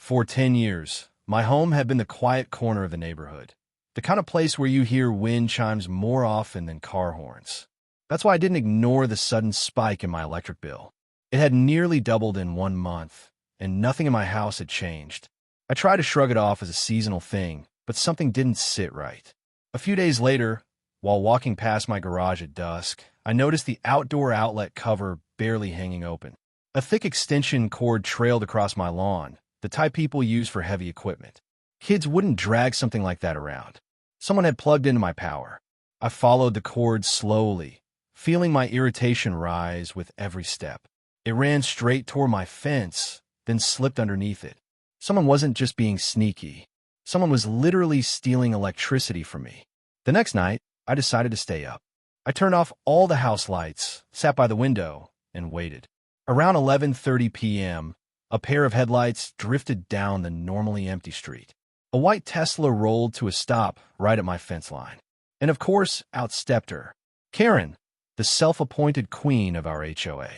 For 10 years, my home had been the quiet corner of the neighborhood, the kind of place where you hear wind chimes more often than car horns. That's why I didn't ignore the sudden spike in my electric bill. It had nearly doubled in 1 month, and nothing in my house had changed. I tried to shrug it off as a seasonal thing, but something didn't sit right. A few days later, while walking past my garage at dusk, I noticed the outdoor outlet cover barely hanging open. A thick extension cord trailed across my lawn, the type people use for heavy equipment. Kids wouldn't drag something like that around. Someone had plugged into my power. I followed the cord slowly, feeling my irritation rise with every step. It ran straight toward my fence, then slipped underneath it. Someone wasn't just being sneaky. Someone was literally stealing electricity from me. The next night, I decided to stay up. I turned off all the house lights, sat by the window, and waited. Around 11:30 p.m., a pair of headlights drifted down the normally empty street. A white Tesla rolled to a stop right at my fence line. And of course, out stepped her. Karen, the self-appointed queen of our HOA.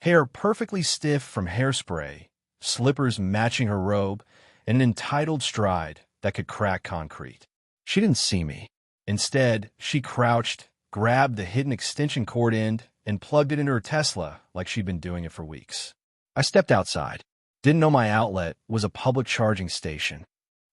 Hair perfectly stiff from hairspray, slippers matching her robe, and an entitled stride that could crack concrete. She didn't see me. Instead, she crouched, grabbed the hidden extension cord end, and plugged it into her Tesla like she'd been doing it for weeks. I stepped outside. Didn't know my outlet was a public charging station.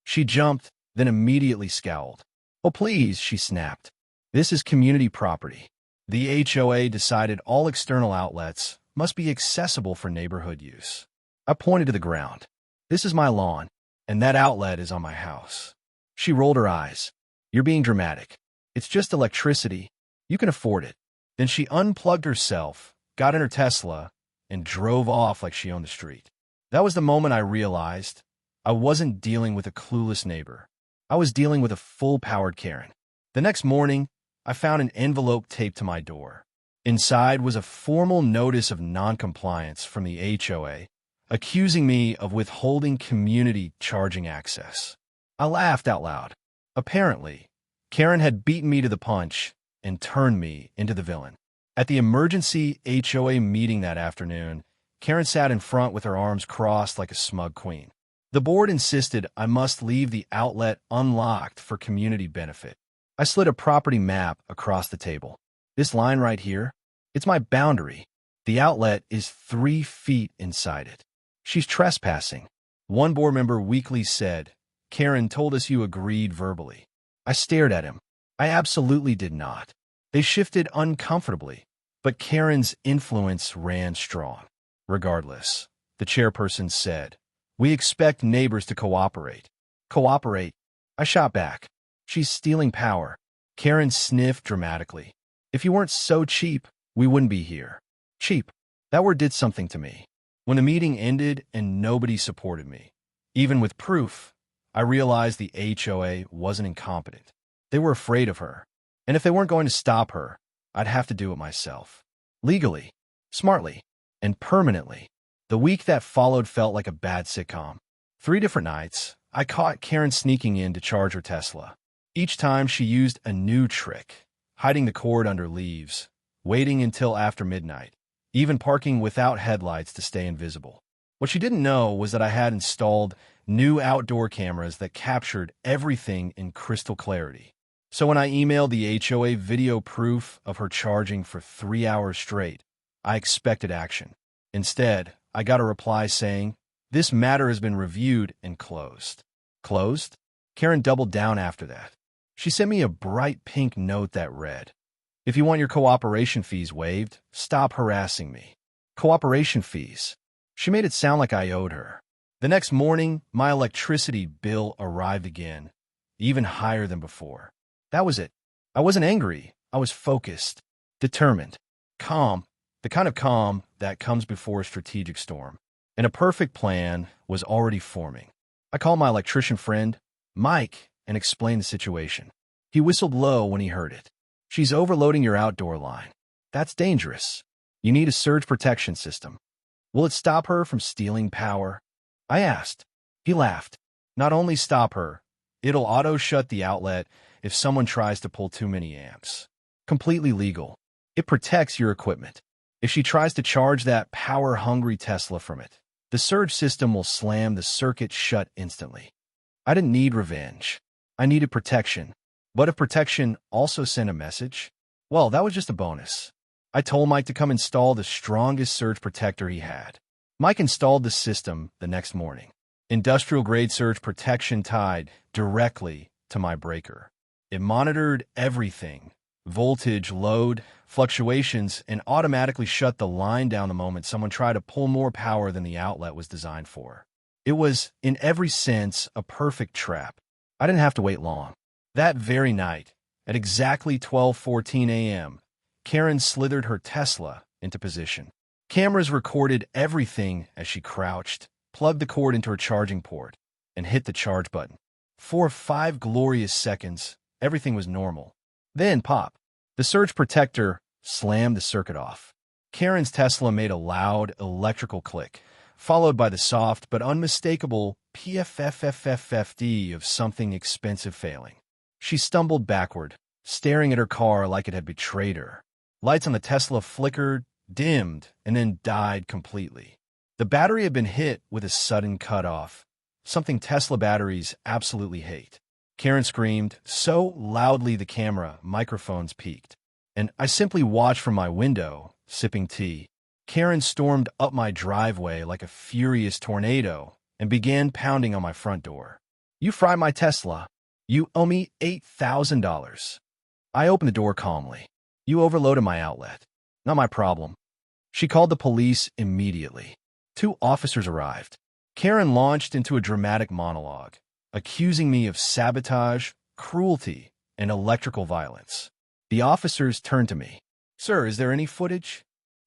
She jumped, then immediately scowled. "Oh, please," she snapped. "This is community property. The HOA decided all external outlets must be accessible for neighborhood use." I pointed to the ground. "This is my lawn, and that outlet is on my house." She rolled her eyes. "You're being dramatic. It's just electricity. You can afford it." Then she unplugged herself, got in her Tesla, and drove off like she owned the street. That was the moment I realized I wasn't dealing with a clueless neighbor. I was dealing with a full-powered Karen. The next morning, I found an envelope taped to my door. Inside was a formal notice of noncompliance from the HOA, accusing me of withholding community charging access. I laughed out loud. Apparently, Karen had beaten me to the punch and turned me into the villain. At the emergency HOA meeting that afternoon, Karen sat in front with her arms crossed like a smug queen. The board insisted I must leave the outlet unlocked for community benefit. I slid a property map across the table. "This line right here, it's my boundary. The outlet is 3 feet inside it. She's trespassing." One board member weakly said, "Karen told us you agreed verbally." I stared at him. I absolutely did not. They shifted uncomfortably, but Karen's influence ran strong. "Regardless," the chairperson said, "we expect neighbors to cooperate." "Cooperate?" I shot back. "She's stealing power." Karen sniffed dramatically. "If you weren't so cheap, we wouldn't be here." Cheap. That word did something to me. When the meeting ended and nobody supported me, even with proof, I realized the HOA wasn't incompetent. They were afraid of her. And if they weren't going to stop her, I'd have to do it myself. Legally, smartly, and permanently. The week that followed felt like a bad sitcom. 3 different nights, I caught Karen sneaking in to charge her Tesla. Each time she used a new trick, hiding the cord under leaves, waiting until after midnight, even parking without headlights to stay invisible. What she didn't know was that I had installed new outdoor cameras that captured everything in crystal clarity. So when I emailed the HOA video proof of her charging for 3 hours straight, I expected action. Instead, I got a reply saying, "This matter has been reviewed and closed." Closed? Karen doubled down after that. She sent me a bright pink note that read, "If you want your cooperation fees waived, stop harassing me." Cooperation fees. She made it sound like I owed her. The next morning, my electricity bill arrived again, even higher than before. That was it. I wasn't angry. I was focused, determined, calm, the kind of calm that comes before a strategic storm. And a perfect plan was already forming. I called my electrician friend, Mike, and explained the situation. He whistled low when he heard it. "She's overloading your outdoor line. That's dangerous. You need a surge protection system. Will it stop her from stealing power?" I asked. He laughed. "Not only stop her, it'll auto-shut the outlet if someone tries to pull too many amps. Completely legal. It protects your equipment. If she tries to charge that power-hungry Tesla from it, The surge system will slam the circuit shut instantly. I didn't need revenge. I needed protection. But if protection also sent a message, well, that was just a bonus. I told Mike to come install the strongest surge protector he had. Mike installed the system the next morning. Industrial-grade surge protection tied directly to my breaker. It monitored everything: voltage, load, fluctuations, and automatically shut the line down the moment someone tried to pull more power than the outlet was designed for. It was, in every sense, a perfect trap. I didn't have to wait long. That very night, at exactly 12:14 a.m., Karen slithered her Tesla into position. Cameras recorded everything as she crouched, plugged the cord into her charging port, and hit the charge button. For 5 glorious seconds, everything was normal. Then, pop, the surge protector slammed the circuit off. Karen's Tesla made a loud electrical click, followed by the soft but unmistakable PFFFFFD of something expensive failing. She stumbled backward, staring at her car like it had betrayed her. Lights on the Tesla flickered, dimmed, and then died completely. The battery had been hit with a sudden cutoff, something Tesla batteries absolutely hate. Karen screamed so loudly the camera microphones peaked, and I simply watched from my window, sipping tea. Karen stormed up my driveway like a furious tornado and began pounding on my front door. "You fry my Tesla. You owe me $8,000. I opened the door calmly. "You overloaded my outlet. Not my problem." She called the police immediately. 2 officers arrived. Karen launched into a dramatic monologue, accusing me of sabotage, cruelty, and electrical violence. The officers turned to me. "Sir, is there any footage?"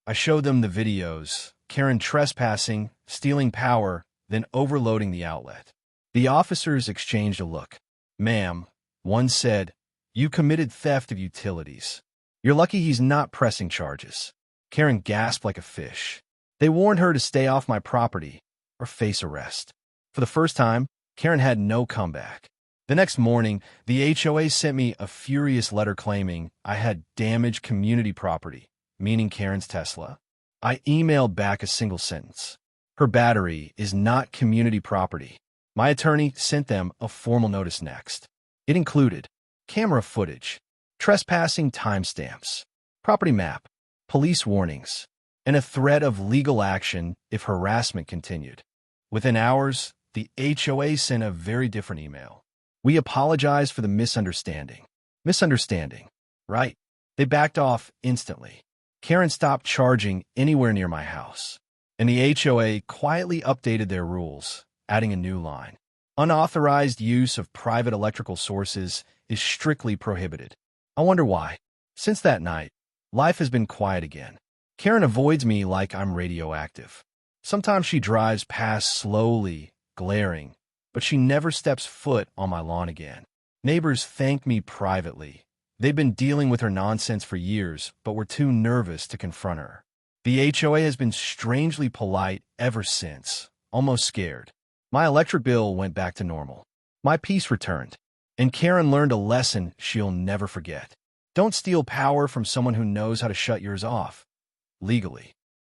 I showed them the videos: Karen trespassing, stealing power, then overloading the outlet. The officers exchanged a look. "Ma'am," one said, "you committed theft of utilities. You're lucky he's not pressing charges." Karen gasped like a fish. They warned her to stay off my property or face arrest. For the first time, Karen had no comeback. The next morning, the HOA sent me a furious letter claiming I had damaged community property, meaning Karen's Tesla. I emailed back a single sentence: "Her battery is not community property." My attorney sent them a formal notice next. It included camera footage, trespassing timestamps, property map, police warnings, and a threat of legal action if harassment continued. Within hours, the HOA sent a very different email. "We apologize for the misunderstanding." Misunderstanding, right? They backed off instantly. Karen stopped charging anywhere near my house, and the HOA quietly updated their rules, adding a new line. Unauthorized use of private electrical sources is strictly prohibited. I wonder why. Since that night, life has been quiet again. Karen avoids me like I'm radioactive. Sometimes she drives past slowly, glaring, but she never steps foot on my lawn again. Neighbors thank me privately. They've been dealing with her nonsense for years, but were too nervous to confront her. The HOA has been strangely polite ever since, almost scared. My electric bill went back to normal. My peace returned, and Karen learned a lesson she'll never forget. Don't steal power from someone who knows how to shut yours off legally.